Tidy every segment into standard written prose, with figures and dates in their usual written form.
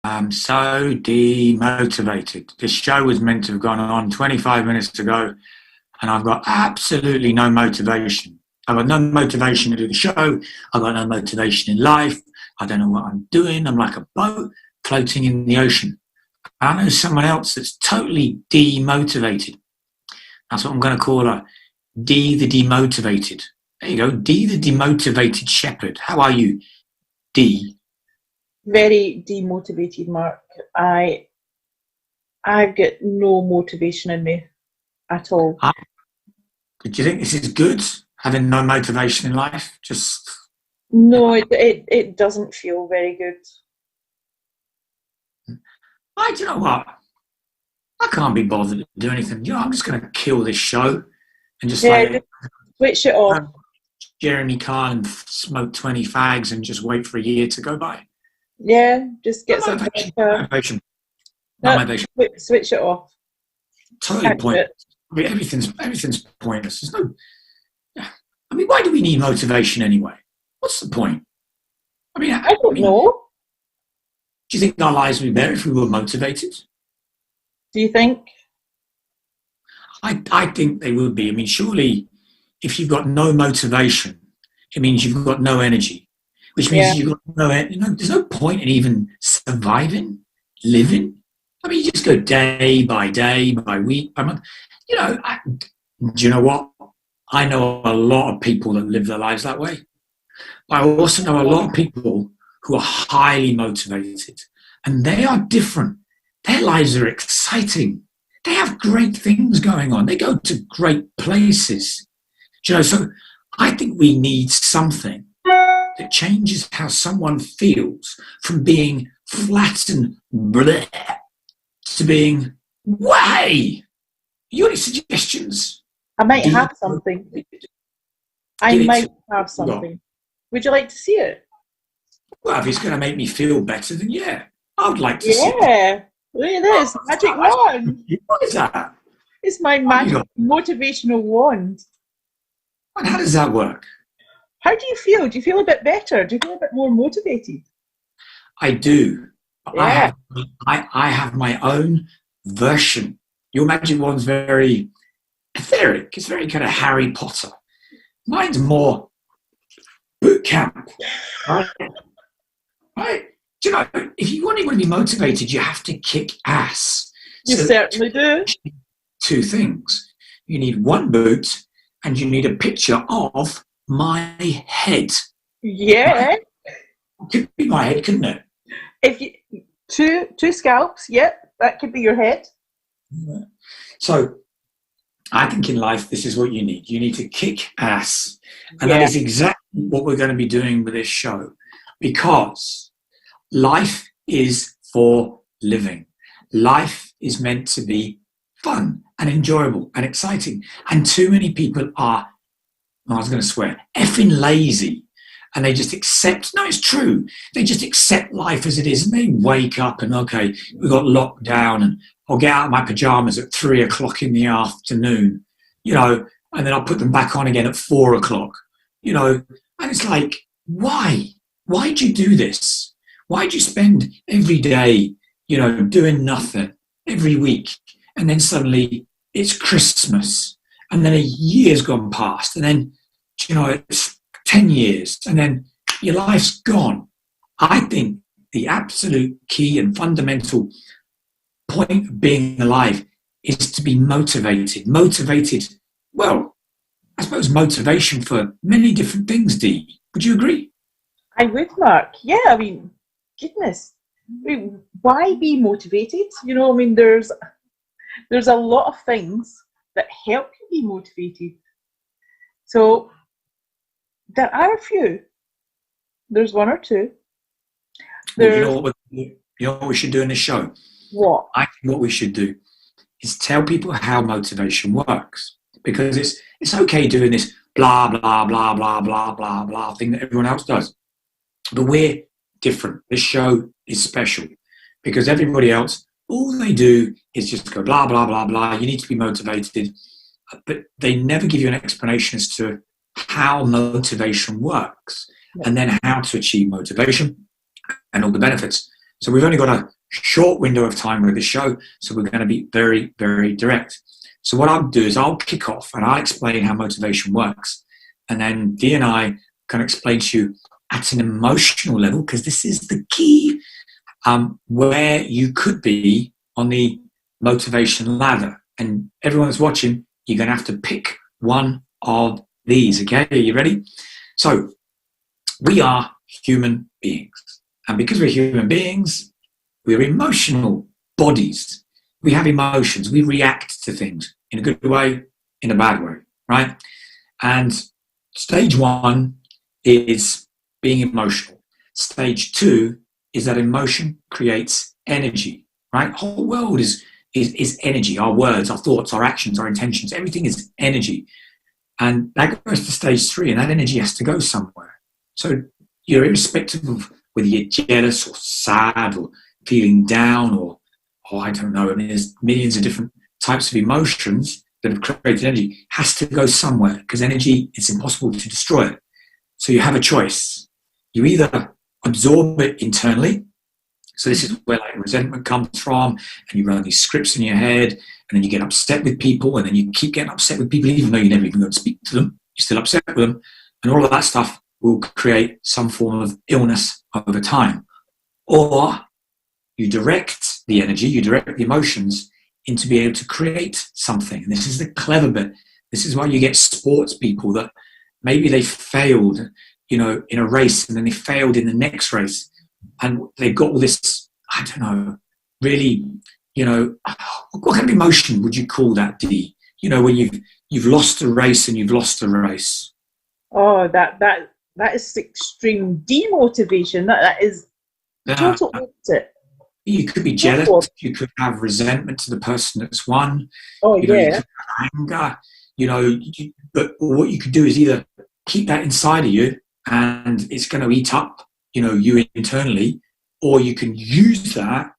I'm so demotivated. This show was meant to have gone on 25 minutes ago, and I've got absolutely no motivation. I've got no motivation to do the show. I've got no motivation in life. I don't know what I'm doing. I'm like a boat floating in the ocean. I know someone else that's totally demotivated. That's what I'm going to call her. D the demotivated. There you go. D the demotivated shepherd. How are you, D? Very demotivated, Mark. I've got no motivation in me at all. Do you think this is good? Having no motivation in life? Just No, it doesn't feel very good. do you know what? I can't be bothered to do anything. You know, I'm just going to kill this show and just Yeah, like just switch it off. Jeremy Kyle and smoke 20 fags and just wait for a year to go by. Yeah, just get No some motivation. vodka. No motivation. No No, motivation. switch it off. Totally Catch pointless. it. I mean, everything's pointless. There's no. I mean, why do we need motivation anyway? What's the point? I mean, I don't know. do you think our lives would be better if we were motivated? Do you think? I think they would be. I mean, surely if you've got no motivation, it means you've got no energy, which means Yeah. you've got there's no point in even surviving, living. I mean, you just go day by week, by month. You know, do you know what? I know a lot of people that live their lives that way. I also know a lot of people who are highly motivated, and they are different. Their lives are exciting. They have great things going on. They go to great places. Do you know, so I think we need something that changes how someone feels from being flat and bleh to being, way. You got any suggestions? I might Do you- have something. I Give it might to- have something. Would you like to see it? Well, if it's going to make me feel better, then yeah, I would like to see it. Yeah. Look at this magic wand. What is that? It's my magic motivational wand. And how does that work? How do you feel? Do you feel a bit better? Do you feel a bit more motivated? I do. Yeah. I have my own version. Your magic wand's very etheric. It's very kind of Harry Potter. Mine's more boot camp. Right? Right? Do you know, if you want to be motivated, you have to kick ass. You So certainly do. two things. You need one boot and you need a picture of my head. Yeah. It could be my head, couldn't it? If you two scalps, yep, that could be your head. So I think in life, this is what you need. You need to kick ass. And that Yeah. is exactly what we're going to be doing with this show. Because life is for living. Life is meant to be fun and enjoyable and exciting. And too many people are, I was going to swear, effing lazy. And they just accept, no, it's true. They just accept life as it is. And they wake up and, okay, we got locked down and I'll get out of my pajamas at 3:00 in the afternoon, you know, and then I'll put them back on again at 4:00, you know. And it's like, why? Why'd you do this? Why'd you spend every day, you know, doing nothing every week? And then suddenly it's Christmas. And then a year's gone past. And then, you know, it's 10 years. And then your life's gone. I think the absolute key and fundamental point of being alive is to be motivated. Motivated, well, I suppose motivation for many different things, Dee. Would you agree? I would, Mark. Yeah, I mean, goodness. I mean, why be motivated? You know, I mean, there's a lot of things that help you be motivated. So there are a few. There's one or two. Well, There's you know what we should do in this show? what? I think what we should do is tell people how motivation works. Because it's okay doing this blah, blah, blah, blah, blah, blah, blah thing that everyone else does. But we're different. This show is special because everybody else, all they do is just go blah, blah, blah, blah. You need to be motivated. But they never give you an explanation as to how motivation works and then how to achieve motivation and all the benefits. So we've only got short window of time with the show, so we're going to be very, very direct. So what I'll do is I'll kick off and I'll explain how motivation works. And then Dee and I can explain to you at an emotional level, because this is the key, where you could be on the motivation ladder. And everyone that's watching, you're going to have to pick one of these, okay? Are you ready? So we are human beings. And because we're human beings, we're emotional bodies. We have emotions. We react to things in a good way, in a bad way, right? And stage one is being emotional. Stage two is that emotion creates energy, right? The whole world is energy. Our words, our thoughts, our actions, our intentions, everything is energy. And that goes to stage three, and that energy has to go somewhere. So you're irrespective of whether you're jealous or sad or feeling down or I don't know. I mean, there's millions of different types of emotions that have created energy. Has to go somewhere, because energy, it's impossible to destroy it. So you have a choice. You either absorb it internally. So this is where like resentment comes from, and you run these scripts in your head, and then you get upset with people, and then you keep getting upset with people even though you never even go to speak to them. You're still upset with them, and all of that stuff will create some form of illness over time. Or you direct the energy, you direct the emotions into being able to create something. And this is the clever bit. This is why you get sports people that maybe they failed, in a race, and then they failed in the next race. And they've got all this, I don't know, really, what kind of emotion would you call that, Dee? When you've lost a race and you've lost a race. Oh, that is extreme demotivation. That is total opposite. You could be jealous. You could have resentment to the person that's won. Oh, you could have anger. But what you could do is either keep that inside of you, and it's going to eat up, you internally, or you can use that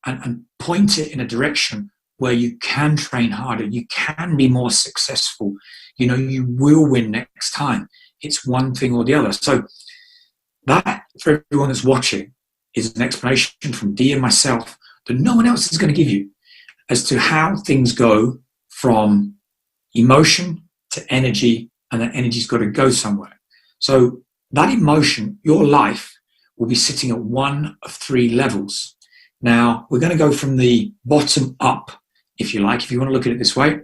and point it in a direction where you can train harder. You can be more successful. You will win next time. It's one thing or the other. So that, for everyone that's watching, is an explanation from Dee and myself that no one else is going to give you as to how things go from emotion to energy, and that energy's got to go somewhere. So that emotion, your life, will be sitting at one of three levels. Now, we're going to go from the bottom up, if you like, if you want to look at it this way.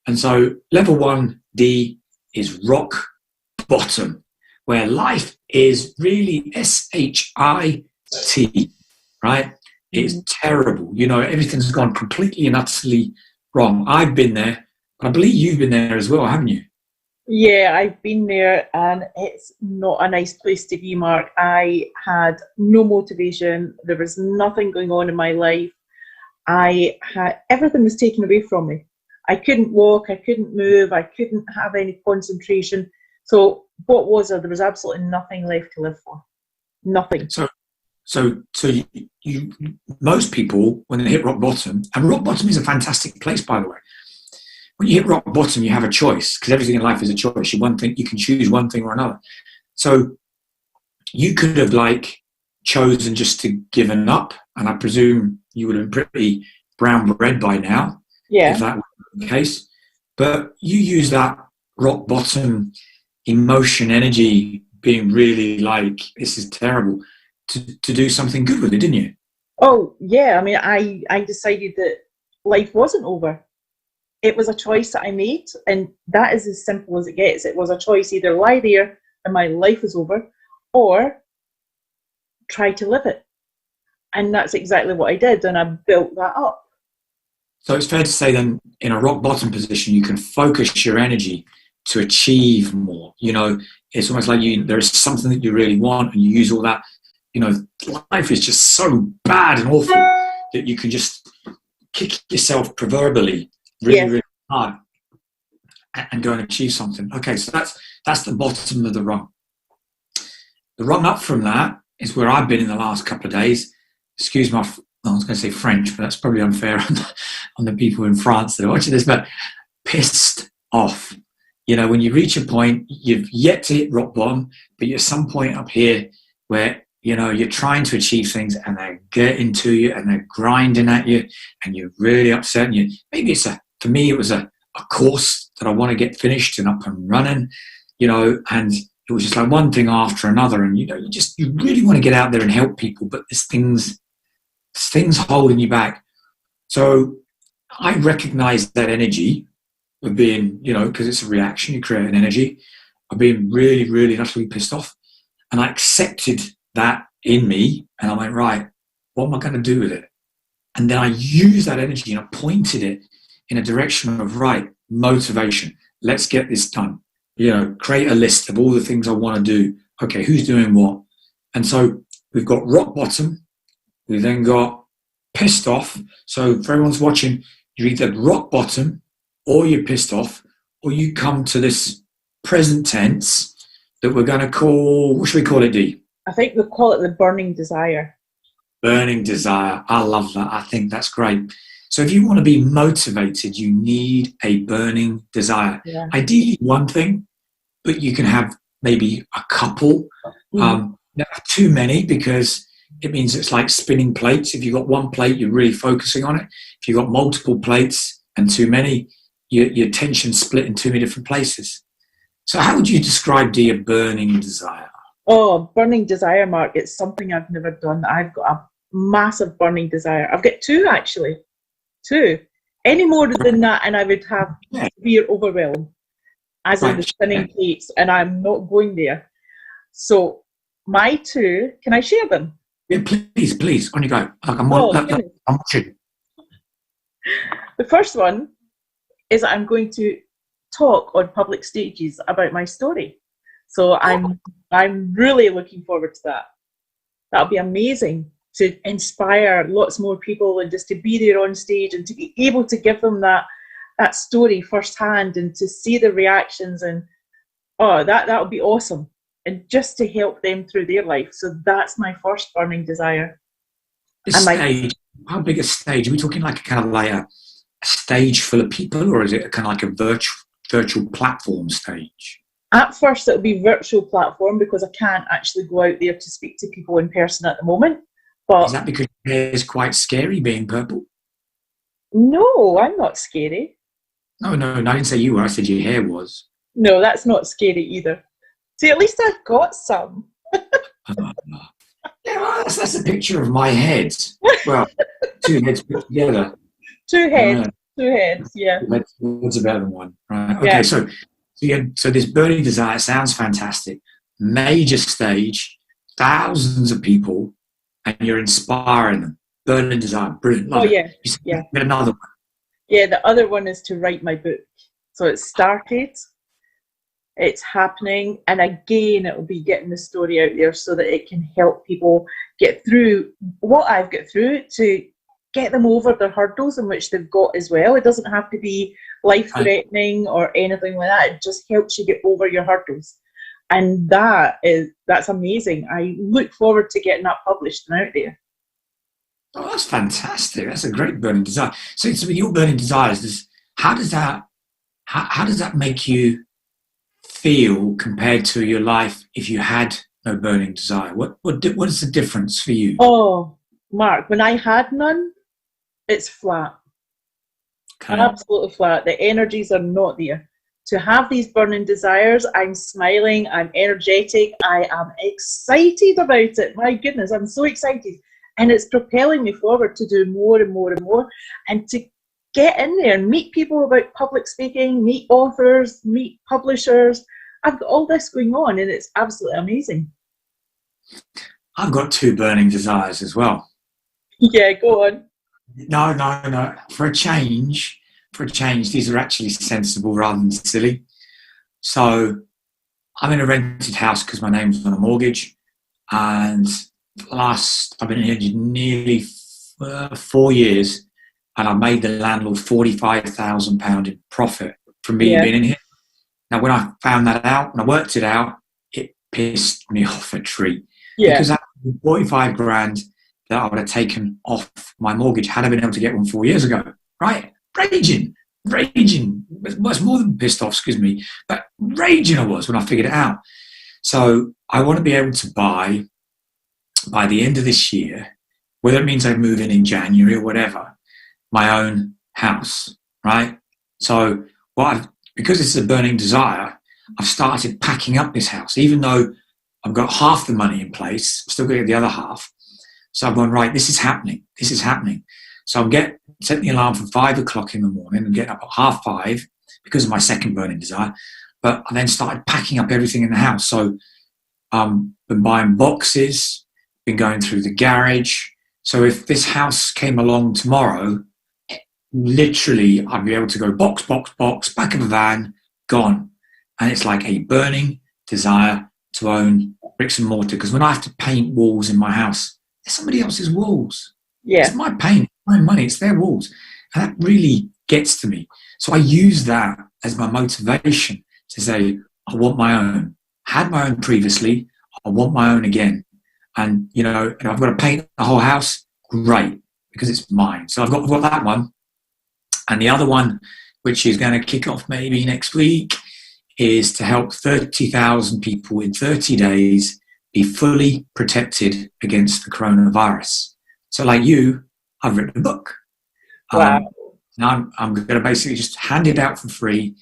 And so level 1D is rock bottom, where life is really SHIT, right? It's terrible. Everything's gone completely and utterly wrong. I've been there, but I believe you've been there as well, haven't you? Yeah, I've been there, and it's not a nice place to be, Mark. I had no motivation. There was nothing going on in my life. Everything was taken away from me. I couldn't walk, I couldn't move, I couldn't have any concentration. So what was there? There was absolutely nothing left to live for. Nothing. So you most people, when they hit rock bottom, and rock bottom is a fantastic place, by the way. When you hit rock bottom, you have a choice, because everything in life is a choice. You can choose one thing or another. So you could have chosen just to given up, and I presume you would have been pretty brown bread by now, if that were the case. But you use that rock bottom emotion, energy, being really this is terrible, to do something good with it, didn't you? Oh, yeah. I mean, I decided that life wasn't over. It was a choice that I made, and that is as simple as it gets. It was a choice: either lie there and my life is over, or try to live it. And that's exactly what I did, and I built that up. So it's fair to say then, in a rock bottom position, you can focus your energy to achieve more. It's almost like there is something that you really want, and you use all that. Life is just so bad and awful that you can just kick yourself proverbially really hard and go and achieve something. Okay, so that's the bottom of the rung. The rung up from that is where I've been in the last couple of days. Excuse my, I was going to say French, but that's probably unfair on the people in France that are watching this, but pissed off. When you reach a point, you've yet to hit rock bottom, but you're at some point up here where you're trying to achieve things and they're getting to you and they're grinding at you and you're really upset. And maybe for me, it was a course that I want to get finished and up and running, and it was just like one thing after another. And, you really want to get out there and help people, but there's things holding you back. So I recognize that energy of being, because it's a reaction, you create an energy of being really, really utterly pissed off. And I accepted that in me, and I went, right, what am I going to do with it? And then I used that energy and I pointed it in a direction of, right, motivation. Let's get this done. Create a list of all the things I want to do. Okay, who's doing what? And so we've got rock bottom. We've then got pissed off. So for everyone's watching, you're either rock bottom or you're pissed off, or you come to this present tense that we're going to call, what should we call it, Dee? I think we'll call it the burning desire. Burning desire. I love that. I think that's great. So if you want to be motivated, you need a burning desire. Yeah. Ideally one thing, but you can have maybe a couple. Not too many, because it means it's like spinning plates. If you've got one plate, you're really focusing on it. If you've got multiple plates and too many, your attention's split in too many different places. So how would you describe, Dee, a burning desire? Oh, burning desire, Mark. It's something I've never done. I've got a massive burning desire. I've got two, actually. Two. Any more than that, and I would have severe overwhelm, as in the spinning plates, and I'm not going there. So my two, can I share them? Yeah, please, on you go. I'm watching. The first one is that I'm going to talk on public stages about my story. So I'm really looking forward to that. That'll be amazing to inspire lots more people, and just to be there on stage and to be able to give them that story firsthand and to see the reactions, and that would be awesome. And just to help them through their life. So that's my first burning desire. How big a stage? Are we talking like a stage full of people, or is it kind of like a virtual platform stage? At first, it'll be virtual platform, because I can't actually go out there to speak to people in person at the moment. But is that because your hair is quite scary being purple? No, I'm not scary. No, I didn't say you were. I said your hair was. No, that's not scary either. See, at least I've got some. Yeah, that's a picture of my head. Well, two heads put together. Two heads, yeah. What's better than one, right? Okay, yeah. So this burning desire sounds fantastic. Major stage, thousands of people, and you're inspiring them. Burning desire, brilliant. Love it. Yeah. Get another one. Yeah, the other one is to write my book. So it started. It's happening, and again, it will be getting the story out there so that it can help people get through what I've got through, to get them over the hurdles in which they've got as well. It doesn't have to be life-threatening or anything like that. It just helps you get over your hurdles, and that's amazing. I look forward to getting that published and out there. Oh, that's fantastic. That's a great burning desire. So with your burning desires, how does that make you feel compared to your life if you had no burning desire? What is the difference for you? Oh, Mark, when I had none, it's flat. Okay. Absolutely flat. The energies are not there. To have these burning desires, I'm smiling, I'm energetic, I am excited about it. My goodness, I'm so excited. And it's propelling me forward to do more and more and more, and to get in there and meet people about public speaking, meet authors, meet publishers. I've got all this going on, and it's absolutely amazing. I've got two burning desires as well. Yeah, go on. No. For a change, these are actually sensible rather than silly. So I'm in a rented house because my name's on a mortgage, and I've been here nearly 4 years, and I made the landlord £45,000 in profit from me being in here. Now, when I found that out, when I worked it out, it pissed me off a treat. Yeah. Because that 45 grand that I would have taken off my mortgage had I been able to get one 4 years ago. Right? Raging. It's more than pissed off, excuse me, but raging I was when I figured it out. So I want to be able to buy by the end of this year, whether it means I move in January or whatever, my own house, right? So because it's a burning desire, I've started packing up this house, even though I've got half the money in place, I'm still getting the other half. So I've gone, right, this is happening. This is happening. So I'm setting the alarm for 5 o'clock in the morning and getting up at 5:30 because of my second burning desire. But I then started packing up everything in the house. So been buying boxes, been going through the garage. So if this house came along tomorrow, literally I'd be able to go box, box, box, back of a van, gone. And it's like a burning desire to own bricks and mortar. Because when I have to paint walls in my house, they're somebody else's walls. Yeah. It's my paint, my money, it's their walls. And that really gets to me. So I use that as my motivation to say, I want my own. Had my own previously, I want my own again. And, you know, if I've got to paint the whole house, great, because it's mine. So I've got that one. And the other one, which is going to kick off maybe next week, is to help 30,000 people in 30 days be fully protected against the coronavirus. So like you, I've written a book. Wow. Now I'm going to basically just hand it out for free,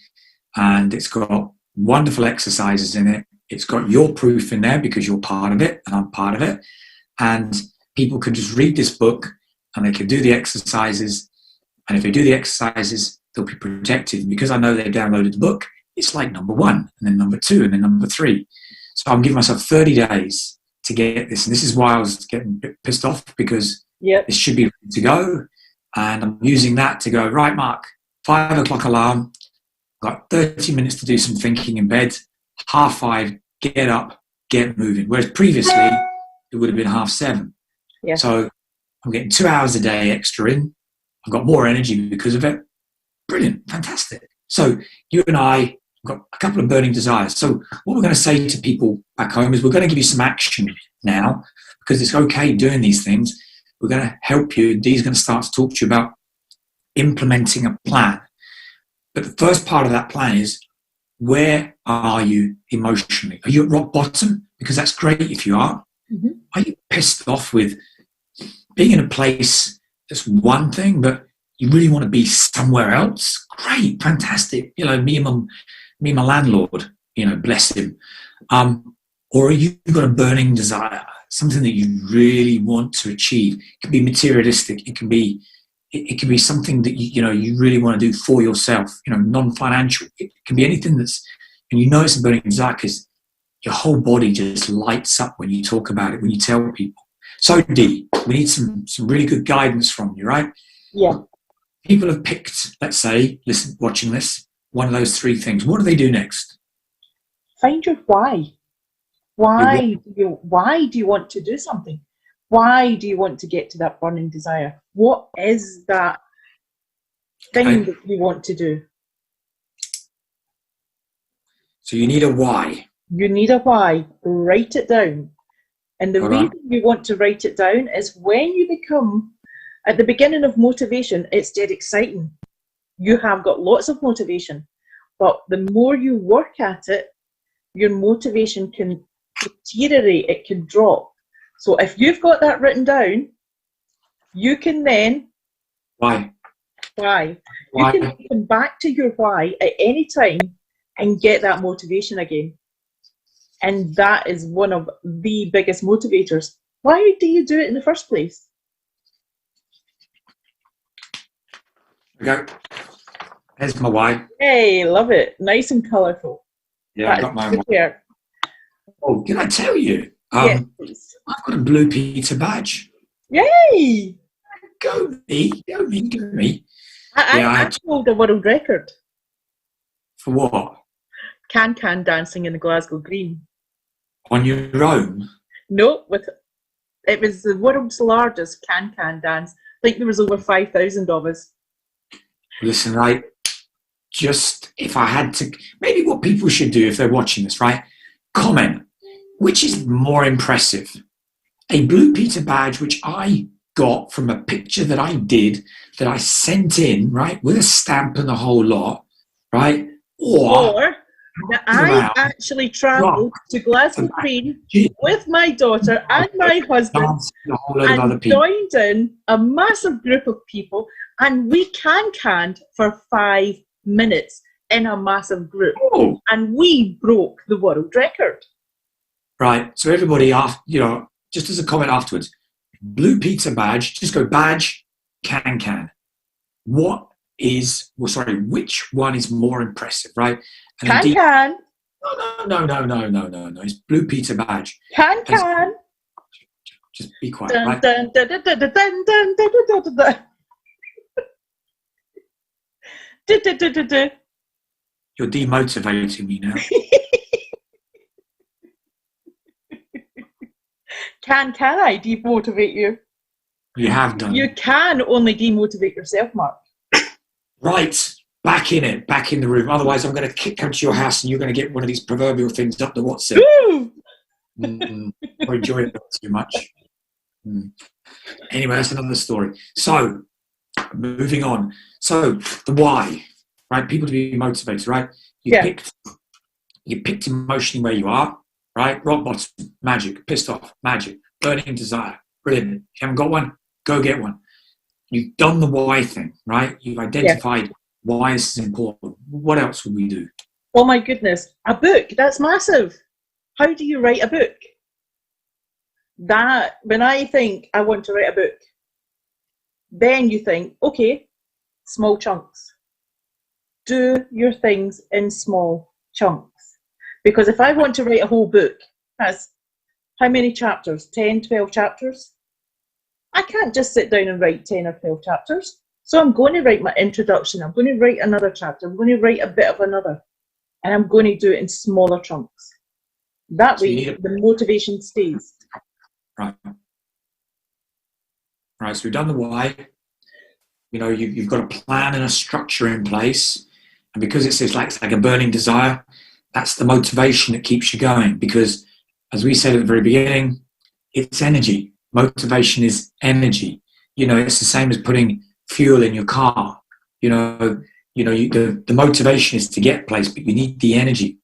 and it's got wonderful exercises in it. It's got your proof in there because you're part of it and I'm part of it. And people can just read this book and they can do the exercises. And if they do the exercises, they'll be protected. And because I know they downloaded the book, it's like number 1 and then number 2 and then number 3. So I'm giving myself 30 days to get this. And this is why I was getting a bit pissed off, because this should be ready to go. And I'm using that to go, right, Mark, 5 o'clock alarm, got 30 minutes to do some thinking in bed, 5:30, get up, get moving. Whereas previously, it would have been 7:30. Yeah. So I'm getting 2 hours a day extra in. I've got more energy because of it. Brilliant, fantastic. So you and I have got a couple of burning desires. So what we're going to say to people back home is we're going to give you some action now, because it's okay doing these things. We're going to help you. Dee's going to start to talk to you about implementing a plan. But the first part of that plan is, where are you emotionally? Are you at rock bottom? Because that's great if you are. Mm-hmm. Are you pissed off with being in a place that's one thing, but you really want to be somewhere else? Great, fantastic. You know, me and my landlord, you know, bless him. Or are you got a burning desire, something that you really want to achieve? It can be materialistic. It can be something that you really want to do for yourself. You know, non-financial. It can be anything that's, and you know it's a burning desire because your whole body just lights up when you talk about it, when you tell people. So Dee, we need some really good guidance from you, right? Yeah. People have picked, let's say, watching this, one of those 3 things. What do they do next? Find your why. Why do you want to do something? Why do you want to get to that burning desire? What is that thing that you want to do? So you need a why. You need a why. Write it down. And the reason you want to write it down is when you become, at the beginning of motivation, it's dead exciting. You have got lots of motivation. But the more you work at it, your motivation can deteriorate, it can drop. So if you've got that written down, you can then... Why? You can come back to your why at any time and get that motivation again. And that is one of the biggest motivators. Why do you do it in the first place? Okay. Here's my why. Hey, love it. Nice and colourful. Yeah, I got my why. Oh, can I tell you? Yes, please. I've got a Blue Peter badge. Yay! Go me. I hold a world record. For what? Can dancing in the Glasgow Green. On your own? No, it was the world's largest can dance. I think there was over 5,000 of us. Listen, if I had to, maybe what people should do if they're watching this, right? Comment, which is more impressive? A Blue Peter badge, which I got from a picture that I did, that I sent in, right, with a stamp and the whole lot, right? Or Now, I actually travelled to Glasgow Green with my daughter and my husband and joined in a massive group of people, and we canned for 5 minutes in a massive group, and we broke the world record. Right. So everybody, just as a comment afterwards, Blue Pizza badge. Just go badge, can. Which one is more impressive, right? And can. No. It's Blue Pizza badge. Can. Just be quiet, right? You're demotivating me now. Can I demotivate you? You have done. You can only demotivate yourself, Mark. Right. Back in it. Back in the room. Otherwise, I'm going to come to your house and you're going to get one of these proverbial things up the WhatsApp. I enjoy it too much. Anyway, that's another story. So, moving on. So, the why, right? People to be motivated, right? You picked emotionally where you are, right? Rock bottom, magic. Pissed off, magic. Burning desire, brilliant. If you haven't got one, go get one. You've done the why thing, right? You've identified why this is important. What else would we do? Oh my goodness, a book, that's massive. How do you write a book? That, when I think I want to write a book, then you think, okay, small chunks. Do your things in small chunks. Because if I want to write a whole book, that's how many chapters? 10, 12 chapters? I can't just sit down and write 10 or 12 chapters. So I'm going to write my introduction. I'm going to write another chapter. I'm going to write a bit of another. And I'm going to do it in smaller chunks. That way, the motivation stays. Right. Right, so we've done the why. You've got a plan and a structure in place. And because it's like a burning desire, that's the motivation that keeps you going. Because, as we said at the very beginning, it's energy. Motivation is energy. It's the same as putting fuel in your car. The motivation is to get place, but you need the energy.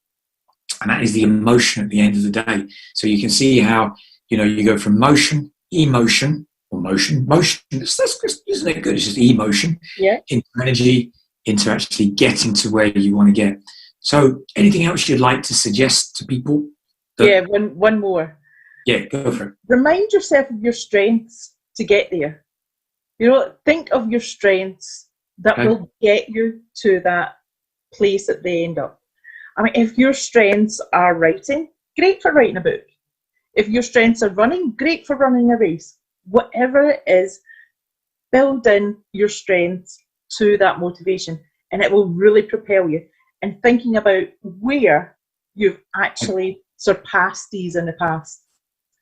And that is the emotion at the end of the day. So you can see how, you go from emotion, isn't it good? It's just emotion, into energy, into actually getting to where you want to get. So anything else you'd like to suggest to people? One more. Yeah, go for it. Remind yourself of your strengths to get there. Think of your strengths that will get you to that place at the end up. I mean, if your strengths are writing, great for writing a book. If your strengths are running, great for running a race. Whatever it is, build in your strengths to that motivation, and it will really propel you. And thinking about where you've actually surpassed these in the past.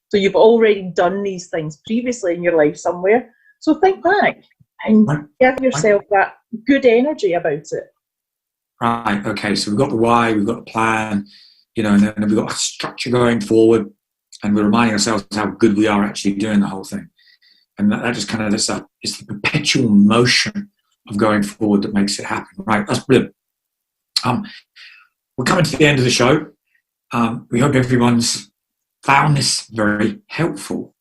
So you've already done these things previously in your life somewhere. So think back and give yourself that good energy about it. Right, okay, so we've got the why, we've got the plan, and then we've got a structure going forward, and we're reminding ourselves how good we are actually doing the whole thing. And that just kind of, it's the perpetual motion of going forward that makes it happen. Right, that's brilliant. We're coming to the end of the show. We hope everyone's found this very helpful,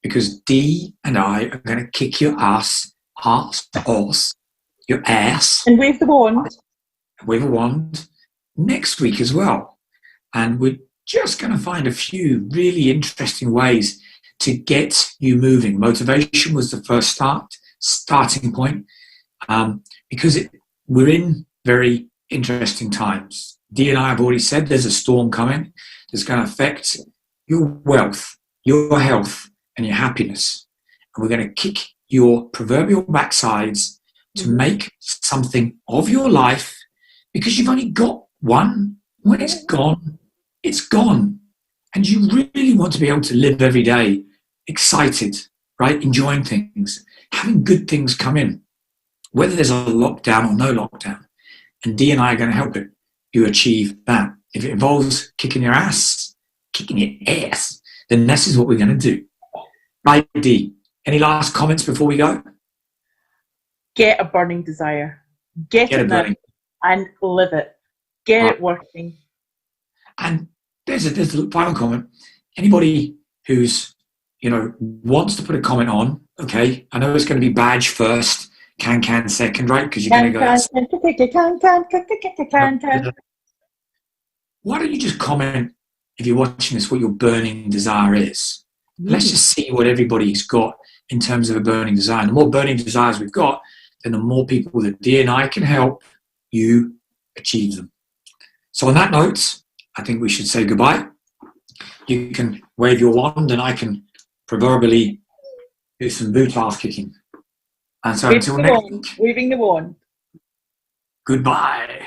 because Dee and I are going to kick your ass, your ass. And wave the wand. Wave a wand next week as well. And we're just going to find a few really interesting ways to get you moving. Motivation was the first starting point, because we're in very interesting times. Dee and I have already said there's a storm coming that's going to affect your wealth, your health, and your happiness. And we're going to kick your proverbial backsides to make something of your life, because you've only got one. When it's gone, it's gone. And you really want to be able to live every day excited, right? Enjoying things, having good things come in, whether there's a lockdown or no lockdown. And Dee and I are going to help you achieve that. If it involves kicking your ass, then this is what we're going to do. Right, Dee? Any last comments before we go? Get a burning desire. Get it now and live it. Get it working. And there's a final comment. Anybody who's, wants to put a comment on, okay, I know it's going to be badge first, can second, right? Because you're going to go, why don't you just comment, if you're watching this, what your burning desire is? Let's just see what everybody's got in terms of a burning desire. And the more burning desires we've got, then the more people that Dee and I can help you achieve them. So on that note, I think we should say goodbye. You can wave your wand and I can proverbially do some boot ass kicking. And so until next week, waving the wand. goodbye.